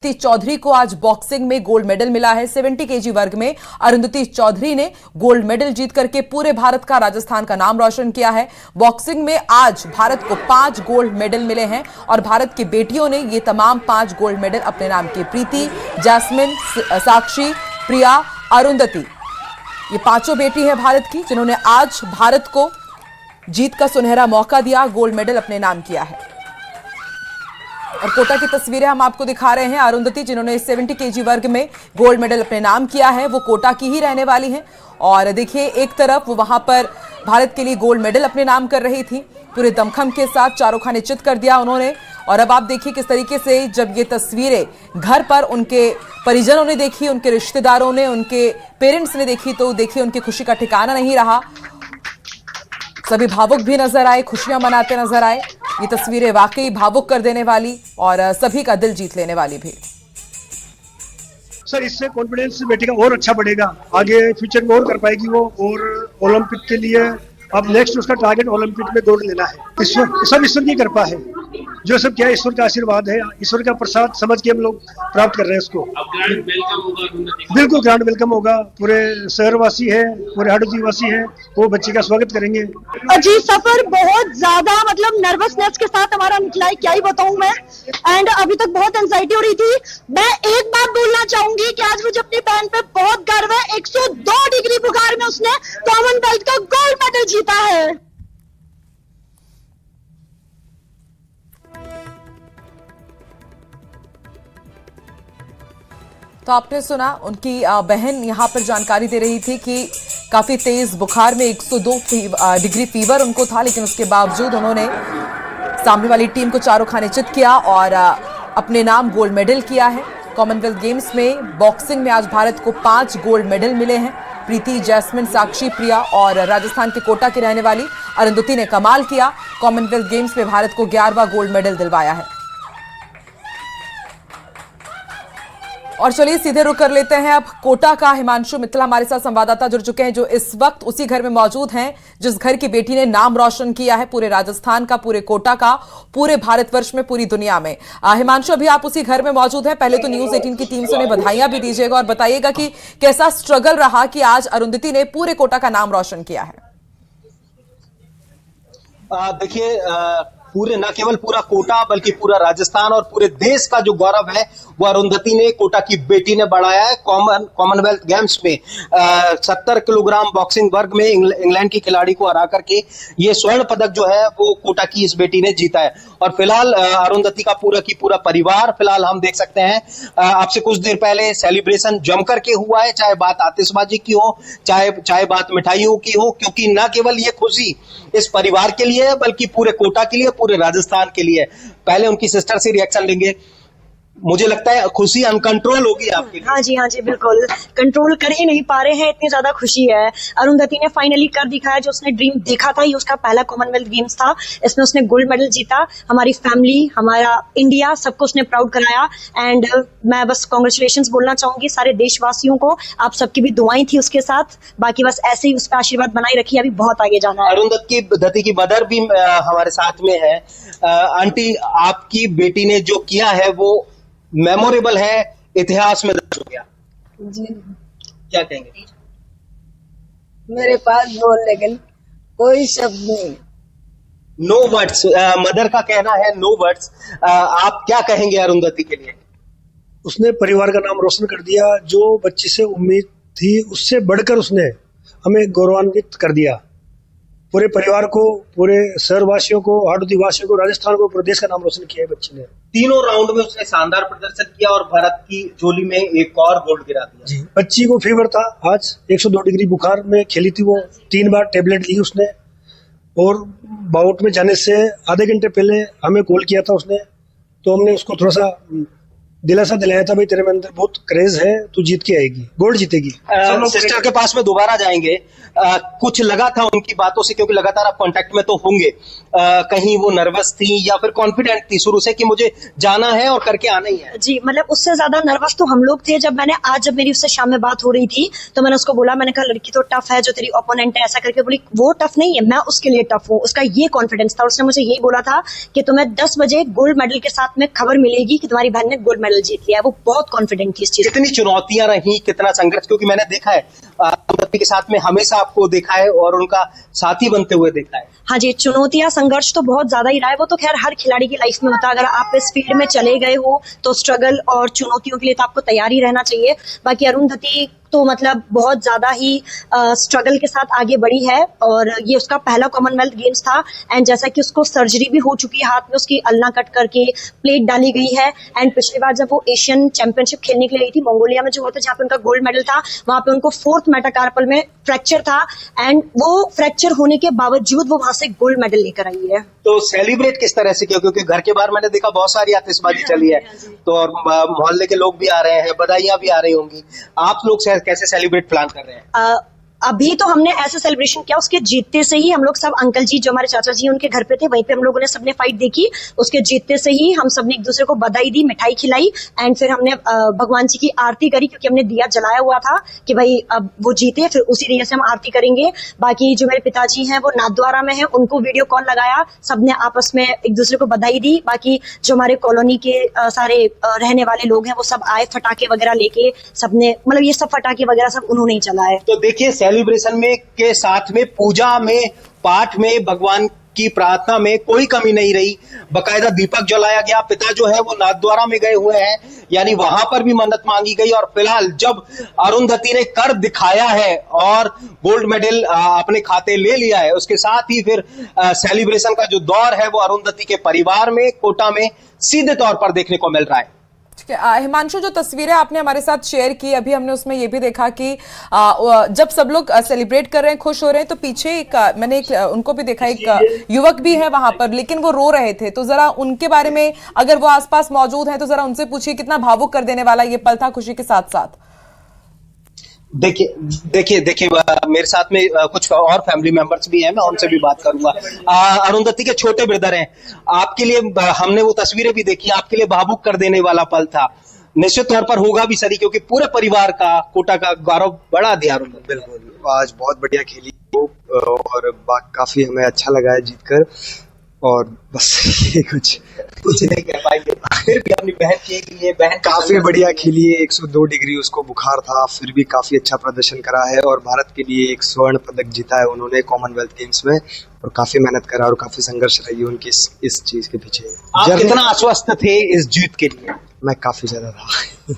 चौधरी को आज बॉक्सिंग में गोल्ड मेडल मिला है। 70 केजी वर्ग में अरुंधति चौधरी ने गोल्ड मेडल जीत करके पूरे भारत का, राजस्थान का नाम रोशन किया है। बॉक्सिंग में आज भारत को 5 गोल्ड मेडल मिले हैं और भारत की बेटियों ने ये तमाम 5 गोल्ड मेडल अपने नाम किए। प्रीति, जैस्मिन, साक्षी, प्रिया, अरुंधति, ये पांचों बेटी है भारत की, जिन्होंने आज भारत को जीत का सुनहरा मौका दिया, गोल्ड मेडल अपने नाम किया है। और कोटा की तस्वीरें हम आपको दिखा रहे हैं। अरुंधति, जिन्होंने 70 केजी वर्ग में गोल्ड मेडल अपने नाम किया है, वो कोटा की ही रहने वाली हैं। और देखिए, एक तरफ वो वहां पर भारत के लिए गोल्ड मेडल अपने नाम कर रही थी, पूरे दमखम के साथ चारों खाने चित कर दिया उन्होंने। और अब आप देखिए किस तरीके से जब ये तस्वीरें घर पर उनके परिजनों ने देखी, उनके रिश्तेदारों ने, उनके पेरेंट्स ने देखी, तो देखिए उनकी खुशी का ठिकाना नहीं रहा। सभी भावुक भी नजर आए, खुशियां मनाते नजर आए। ये तस्वीरें वाकई भावुक कर देने वाली और सभी का दिल जीत लेने वाली भी। सर, इससे कॉन्फिडेंस बेटी का और अच्छा बढ़ेगा, आगे फ्यूचर में और कर पाएगी वो। और ओलंपिक के लिए अब नेक्स्ट उसका टारगेट ओलंपिक में गोल्ड लेना है। सब ईश्वर की कृपा है, जो सब क्या ईश्वर का आशीर्वाद है, ईश्वर का प्रसाद समझ के हम लोग प्राप्त कर रहे हैं इसको। बिल्कुल ग्रांड वेलकम होगा। पूरे शहरवासी है, पूरे हरदोई वासी है, वो बच्चे का स्वागत करेंगे। जी, सफर बहुत ज्यादा नर्वसनेस के साथ हमारा निकला है, क्या ही बताऊं मैं। एंड अभी तक बहुत एंजाइटी हो रही थी। मैं एक बात बोलना चाहूंगी कि आज मुझे अपनी बहन पे बहुत गर्व है। 102 डिग्री बुखार में उसने कॉमनवेल्थ का गोल्ड मेडल जीता है। तो आपने सुना, उनकी बहन यहां पर जानकारी दे रही थी कि काफी तेज बुखार में 102 डिग्री फीवर उनको था, लेकिन उसके बावजूद उन्होंने सामने वाली टीम को चारों खाने चित किया और अपने नाम गोल्ड मेडल किया है। कॉमनवेल्थ गेम्स में बॉक्सिंग में आज भारत को 5 गोल्ड मेडल मिले हैं। प्रीति, जैस्मिन, साक्षी, प्रिया और राजस्थान के कोटा की रहने वाली अरुंधति ने कमाल किया। कॉमनवेल्थ गेम्स में भारत को 11वां गोल्ड मेडल दिलवाया है। और चलिए सीधे रुक कर लेते हैं अब कोटा का। हिमांशु मित्तल हमारे साथ संवाददाता जुड़ चुके हैं, जो इस वक्त उसी घर में मौजूद हैं जिस घर की बेटी ने नाम रोशन किया है पूरे राजस्थान का, पूरे कोटा का, पूरे भारतवर्ष में, पूरी दुनिया में। हिमांशु, अभी आप उसी घर में मौजूद हैं। पहले तो न्यूज 18 की टीम से उन्हें बधाइयां भी दीजिएगा और बताइएगा कि कैसा स्ट्रगल रहा कि आज अरुंधति ने पूरे कोटा का नाम रोशन किया है। देखिए, पूरे न केवल पूरा कोटा बल्कि पूरा राजस्थान और पूरे देश का जो गौरव है वो अरुंधति ने, कोटा की बेटी ने बढ़ाया है। कॉमनवेल्थ गेम्स में 70 किलोग्राम बॉक्सिंग वर्ग में इंग्लैंड की खिलाड़ी को हरा करके ये स्वर्ण पदक जो है वो कोटा की इस बेटी ने जीता है। और फिलहाल अरुंधति का पूरा परिवार, फिलहाल हम देख सकते हैं आपसे कुछ देर पहले सेलिब्रेशन जम करके हुआ है, चाहे बात आतिशबाजी की हो, चाहे बात मिठाइयों की हो, क्योंकि न केवल ये खुशी इस परिवार के लिए है बल्कि पूरे कोटा के लिए, पूरे राजस्थान के लिए। पहले उनकी सिस्टर से रिएक्शन लेंगे। मुझे लगता है खुशी अनकंट्रोल होगी आपके लिए। हाँ जी, बिल्कुल कंट्रोल कर ही नहीं पा रहे हैं, इतनी ज्यादा खुशी है। अरुंधति ने फाइनली कर दिखाया जो उसने ड्रीम देखा था। ये उसका पहला कॉमनवेल्थ गेम्स था, इसमें उसने गोल्ड मेडल जीता। हमारी फैमिली, हमारा इंडिया, सबको उसने प्राउड कराया। एंड मैं बस कांग्रेचुलेशंस बोलना चाहूंगी सारे देशवासियों को। आप सबकी भी दुआएं थी उसके साथ, बाकी बस ऐसे ही उस पर आशीर्वाद बनाए रखिए, अभी बहुत आगे जाना है। अरुंधति की मदर भी हमारे साथ में है। आंटी, आपकी बेटी ने जो किया है वो मेमोरेबल है, इतिहास में दर्ज हो गया जी। क्या कहेंगे? मेरे पास बोलने के कोई शब्द नहीं, नो वर्ड्स। मदर का कहना है नो वर्ड्स। आप क्या कहेंगे अरुंधति के लिए? उसने परिवार का नाम रोशन कर दिया। जो बच्ची से उम्मीद थी उससे बढ़कर उसने हमें गौरवान्वित कर दिया। पूरे परिवार को, पूरे शहरवासियों को, हरदोई वासियों को, राजस्थान को, पूरे देश का नाम रोशन किया है बच्ची ने। तीनों राउंड में उसने शानदार प्रदर्शन किया और भारत की झोली में एक और गोल्ड गिरा दिया। जी, बच्ची को फीवर था, आज 102 डिग्री बुखार में खेली थी वो। 3 बार टेबलेट ली उसने और बाउट में जाने से आधे घंटे पहले हमें कॉल किया था उसने, तो हमने उसको थोड़ा सा दिलासा दिलाया था, भाई तेरे में अंदर बहुत क्रेज है, तू जीत के आएगी, गोल्ड जीतेगी। सिस्टर के पास में दोबारा जाएंगे। कुछ लगा था उनकी बातों से, क्योंकि लगातार आप कांटेक्ट में तो होंगे, कहीं वो नर्वस थी या फिर कॉन्फिडेंट थी शुरू से कि मुझे जाना है और करके आना ही है? जी, उससे ज्यादा नर्वस तो हम लोग थे। जब मेरी उससे शाम में बात हो रही थी तो मैंने उसको बोला, मैंने कहा लड़की तो टफ है जो तेरी ओपोनेंट है, ऐसा करके बोली वो टफ नहीं है, मैं उसके लिए टफ हूँ। उसका ये कॉन्फिडेंस था। उसने मुझे यही बोला था कि तुम्हें 10 बजे गोल्ड मेडल के साथ में खबर मिलेगी कि तुम्हारी बहन ने गोल्ड मेडल जीत लिया है। वो बहुत कॉन्फिडेंट थी इस चीज। कितनी चुनौतियां रही, कितना संघर्ष, क्योंकि मैंने देखा है अरुंधति के साथ में हमेशा आपको देखा है और उनका साथी बनते हुए देखा है। हाँ जी, चुनौतियां संघर्ष तो बहुत ज्यादा ही रहा है। वो तो खैर हर खिलाड़ी की लाइफ में होता है। अगर आप इस फील्ड में चले गए हो तो स्ट्रगल और चुनौतियों के लिए तो आपको तैयार ही रहना चाहिए। बाकी अरुंधति तो मतलब बहुत ज्यादा ही स्ट्रगल के साथ आगे बढ़ी है और ये उसका पहला कॉमनवेल्थ गेम्स था। एंड जैसा कि उसको सर्जरी भी हो चुकी है हाथ में, उसकी अल्ना कट करके प्लेट डाली गई है। एंड पिछली बार जब वो एशियन चैंपियनशिप खेलने के लिए गई थी मंगोलिया में जो होता है जहाँ पे उनका गोल्ड मेडल था, वहां पे उनको 4th मेटाकार्पल में फ्रैक्चर था एंड वो फ्रैक्चर होने के बावजूद वो वहां से गोल्ड मेडल लेकर आई है। तो सेलिब्रेट किस तरह से किया, क्योंकि घर के बाहर मैंने देखा बहुत सारी आतिशबाजी चली है, तो और मोहल्ले के लोग भी आ रहे हैं, बधाइयां भी आ रही होंगी। आप लोग कैसे सेलिब्रेट प्लान कर रहे हैं? अभी तो हमने ऐसे सेलिब्रेशन किया, उसके जीतते से ही हम लोग सब अंकल जी जो हमारे चाचा जी उनके घर पे थे वहीं पे हम लोगों ने सबने फाइट देखी। उसके जीतते से ही हम सबने एक दूसरे को बधाई दी, मिठाई खिलाई एंड फिर हमने भगवान जी की आरती करी क्योंकि हमने दिया जलाया हुआ था कि भाई अब वो जीते, फिर उसी तरीके से हम आरती करेंगे। बाकी जो मेरे पिताजी हैं वो नाथद्वारा में हैं, उनको वीडियो कॉल लगाया, सबने आपस में एक दूसरे को बधाई दी। बाकी जो हमारे कॉलोनी के सारे रहने वाले लोग हैं वो सब आए फटाके वगैरह लेके, सबने मतलब ये सब फटाके वगैरह सब उन्होंने ही चलाए। तो देखिए सेलिब्रेशन में के साथ में पूजा में, पाठ में, भगवान की प्रार्थना में कोई कमी नहीं रही। बकायदा दीपक जलाया गया। पिता जो है वो नाथद्वारा में गए हुए हैं, यानी वहां पर भी मन्नत मांगी गई। और फिलहाल जब अरुंधति ने कर दिखाया है और गोल्ड मेडल अपने खाते ले लिया है, उसके साथ ही फिर सेलिब्रेशन का जो दौर है वो अरुंधति के परिवार में, कोटा में सीधे तौर पर देखने को मिल रहा है। हिमांशु, जो तस्वीरें आपने हमारे साथ शेयर की अभी, हमने उसमें ये भी देखा कि जब सब लोग सेलिब्रेट कर रहे हैं, खुश हो रहे हैं, तो पीछे मैंने उनको भी देखा, एक युवक भी है वहां पर, लेकिन वो रो रहे थे। तो जरा उनके बारे में, अगर वो आसपास मौजूद हैं तो जरा उनसे पूछिए कितना भावुक कर देने वाला ये पल था खुशी के साथ साथ। देखिए मेरे साथ में कुछ और फैमिली मेंबर्स भी हैं, मैं उनसे भी बात करूंगा। अरुंधति के छोटे ब्रदर हैं, आपके लिए हमने वो तस्वीरें भी देखी, आपके लिए भावुक कर देने वाला पल था। निश्चित तौर पर होगा भी सही, क्योंकि पूरे परिवार का, कोटा का गौरव बढ़ा दिया अरुंधति। बिल्कुल, आज बहुत बढ़िया खेली और काफी हमें अच्छा लगा है जीतकर, और बस ये कुछ नहीं कह पाएंगे। फिर भी अपनी बहन के लिए, बहन काफी बढ़िया खेली है। 102 डिग्री उसको बुखार था, फिर भी काफी अच्छा प्रदर्शन करा है और भारत के लिए एक स्वर्ण पदक जीता है उन्होंने कॉमनवेल्थ गेम्स में, और काफी मेहनत करा और काफी संघर्ष रही उनकी इस चीज के पीछे। आप कितना आश्वस्त थे इस जीत के लिए? मैं काफी ज्यादा था।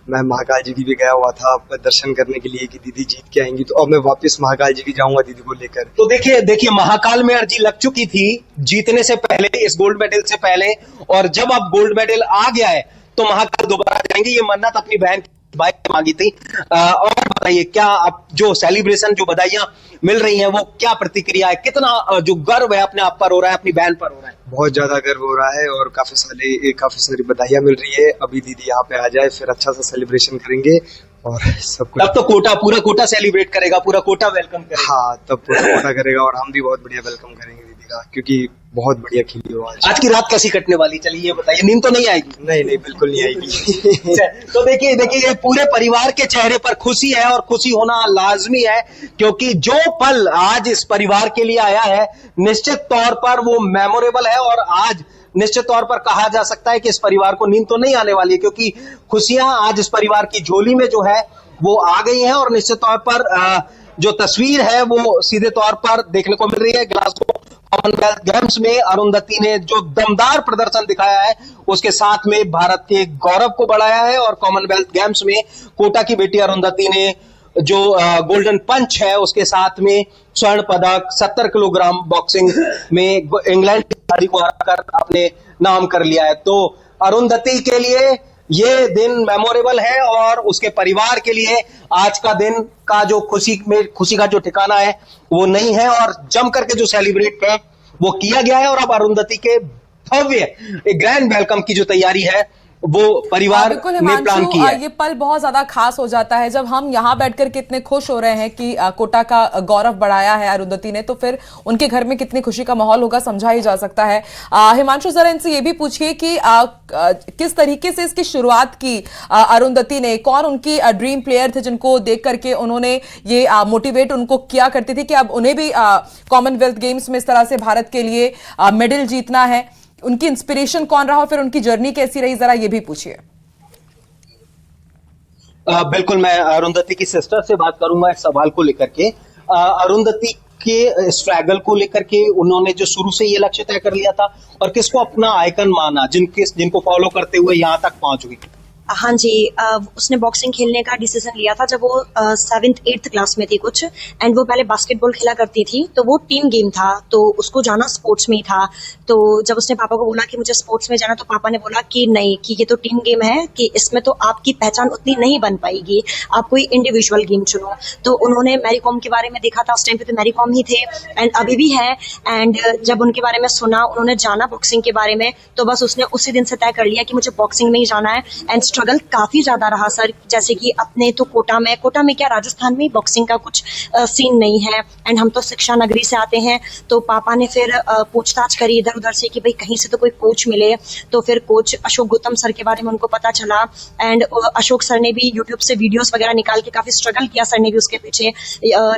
मैं महाकाल जी की भी गया हुआ था दर्शन करने के लिए कि दीदी जीत के आएंगी, तो अब मैं वापस महाकाल जी की जाऊंगा दीदी को लेकर। तो देखिए महाकाल में अर्जी लग चुकी थी जीतने से पहले, इस गोल्ड मेडल से पहले, और जब अब गोल्ड मेडल आ गया है तो महाकाल दोबारा जाएंगे। ये मन्नत अपनी बहन भाई मांगी थी। और बताइए, क्या अब जो सेलिब्रेशन, जो बधाइयां मिल रही हैं, वो क्या प्रतिक्रिया है, कितना जो गर्व है अपने आप पर हो रहा है, अपनी बहन पर हो रहा है? बहुत ज्यादा गर्व हो रहा है और काफी सारी बधाइयां मिल रही है। अभी दीदी यहाँ पे आ जाए फिर अच्छा सा सेलिब्रेशन करेंगे और सब कुछ। तब तो पूरा कोटा सेलिब्रेट करेगा, पूरा कोटा वेलकम करेगा। हाँ, तब पूरा कोटा करेगा और हम भी बहुत बढ़िया वेलकम करेंगे दीदी का, क्योंकि बहुत बढ़िया खेली हो आज की रात कैसी कटने वाली? चलिए ये बताइए, नींद तो नहीं आएगी? नहीं, बिल्कुल नहीं आएगी। तो देखिए ये पूरे परिवार के चेहरे पर खुशी है और खुशी होना लाजमी है, क्योंकि जो पल आज इस परिवार के लिए आया है निश्चित तौर पर वो मेमोरेबल है। और आज निश्चित तौर पर कहा जा सकता है कि इस परिवार को नींद तो नहीं आने वाली है, क्योंकि खुशियां आज इस परिवार की झोली में जो है वो आ गई हैं। और निश्चित तौर पर जो तस्वीर है वो सीधे तौर पर देखने को मिल रही है। ग्लासगो कॉमनवेल्थ गेम्स में अरुंधति ने जो दमदार प्रदर्शन दिखाया है, उसके साथ में भारत के गौरव को बढ़ाया है। और कॉमनवेल्थ गेम्स में कोटा की बेटी अरुंधति ने जो गोल्डन पंच है, उसके साथ में स्वर्ण पदक, 70 किलोग्राम बॉक्सिंग में इंग्लैंड की खिलाड़ी को हराकर अपने नाम कर लिया है। तो अरुंधति के लिए ये दिन मेमोरेबल है और उसके परिवार के लिए आज का दिन का जो खुशी का जो ठिकाना है वो नहीं है। और जम करके जो सेलिब्रेट है वो किया गया है। और अब अरुंधति के भव्य ग्रैंड वेलकम की जो तैयारी है वो परिवार ने प्लान की है। ये पल बहुत ज्यादा खास हो जाता है जब हम यहाँ बैठकर कितने खुश हो रहे हैं कि कोटा का गौरव बढ़ाया है अरुंधति ने, तो फिर उनके घर में कितनी खुशी का माहौल होगा समझा ही जा सकता है। हिमांशु, जरा इनसे ये भी पूछिए कि किस तरीके से इसकी शुरुआत की अरुंधति ने, कौन उनकी ड्रीम प्लेयर थे जिनको देख करके उन्होंने ये मोटिवेट उनको किया करती थी कि अब उन्हें भी कॉमनवेल्थ गेम्स में इस तरह से भारत के लिए मेडल जीतना है? उनकी इंस्पिरेशन कौन रहा और फिर उनकी जर्नी कैसी रही, जरा ये भी पूछिए। बिल्कुल, मैं अरुंधति की सिस्टर से बात करूंगा इस सवाल को लेकर के। अरुंधति के स्ट्रगल को लेकर के उन्होंने जो शुरू से ये लक्ष्य तय कर लिया था और किसको अपना आइकन माना, जिनको फॉलो करते हुए यहाँ तक पहुंच हुई। हाँ जी, उसने बॉक्सिंग खेलने का डिसीजन लिया था जब वो 7th 8th क्लास में थी कुछ, एंड वो पहले बास्केटबॉल खेला करती थी, तो वो टीम गेम था, तो उसको जाना स्पोर्ट्स में ही था। तो जब उसने पापा को बोला कि मुझे स्पोर्ट्स में जाना, तो पापा ने बोला कि नहीं, कि ये तो टीम गेम है, कि इसमें तो आपकी पहचान उतनी नहीं बन पाएगी, आप कोई इंडिविजुअल गेम चुनो। तो उन्होंने मैरी कॉम के बारे में देखा था, उस टाइम पे तो मैरी कॉम ही थे एंड अभी भी है, एंड जब उनके बारे में सुना, उन्होंने जाना बॉक्सिंग के बारे में, तो बस उसने उसी दिन से तय कर लिया कि मुझे बॉक्सिंग में ही जाना है। एंड स्ट्रगल काफी ज्यादा रहा सर, जैसे कि अपने तो कोटा में क्या राजस्थान में बॉक्सिंग का कुछ सीन नहीं है, एंड हम तो शिक्षा नगरी से आते हैं। तो पापा ने फिर पूछताछ करी इधर उधर से कि भाई कहीं से तो कोई कोच मिले, तो फिर कोच अशोक गौतम सर के बारे में उनको पता चला, एंड अशोक सर ने भी यूट्यूब से वीडियोस वगैरह निकाल के काफी स्ट्रगल किया, सर ने भी उसके पीछे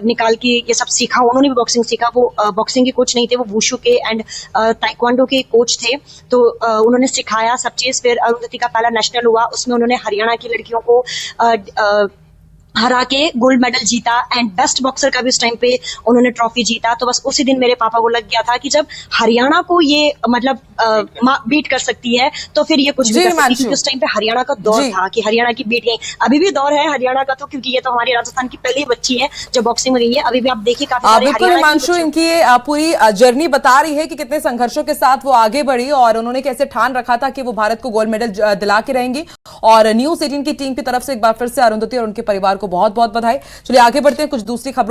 निकाल के ये सब सीखा, उन्होंने भी बॉक्सिंग सीखा। वो बॉक्सिंग के कोच नहीं थे, वो वुशु के एंड ताइक्वांडो के कोच थे, तो उन्होंने सिखाया सब चीज। फिर अरुंधति का पहला नेशनल हुआ, उसमें उन्होंने हरियाणा की लड़कियों को हरा के गोल्ड मेडल जीता, एंड बेस्ट बॉक्सर का भी उस टाइम पे उन्होंने ट्रॉफी जीता। तो बस उसी दिन मेरे पापा को लग गया था कि जब हरियाणा को ये मतलब बीट कर सकती है, तो फिर ये कुछ भी कर सकती है, क्योंकि उस टाइम पे हरियाणा का दौर था कि हरियाणा की बेटियां, अभी भी दौर है हरियाणा का, तो क्योंकि ये तो हमारी राजस्थान की पहली बच्ची है जो बॉक्सिंग में गई है, अभी भी आप देखिए काफी सारे बिल्कुल हिमांशु, इनकी ये पूरी जर्नी बता रही है कि कितने संघर्षों के साथ वो आगे बढ़ी और उन्होंने कैसे ठान रखा था कि वो भारत को गोल्ड मेडल दिला के रहेंगी। और न्यूज़ 18 की टीम की तरफ से एक बार फिर से अरुंधति और उनके परिवार को बहुत बहुत बधाई। चलिए आगे बढ़ते हैं कुछ दूसरी खबरों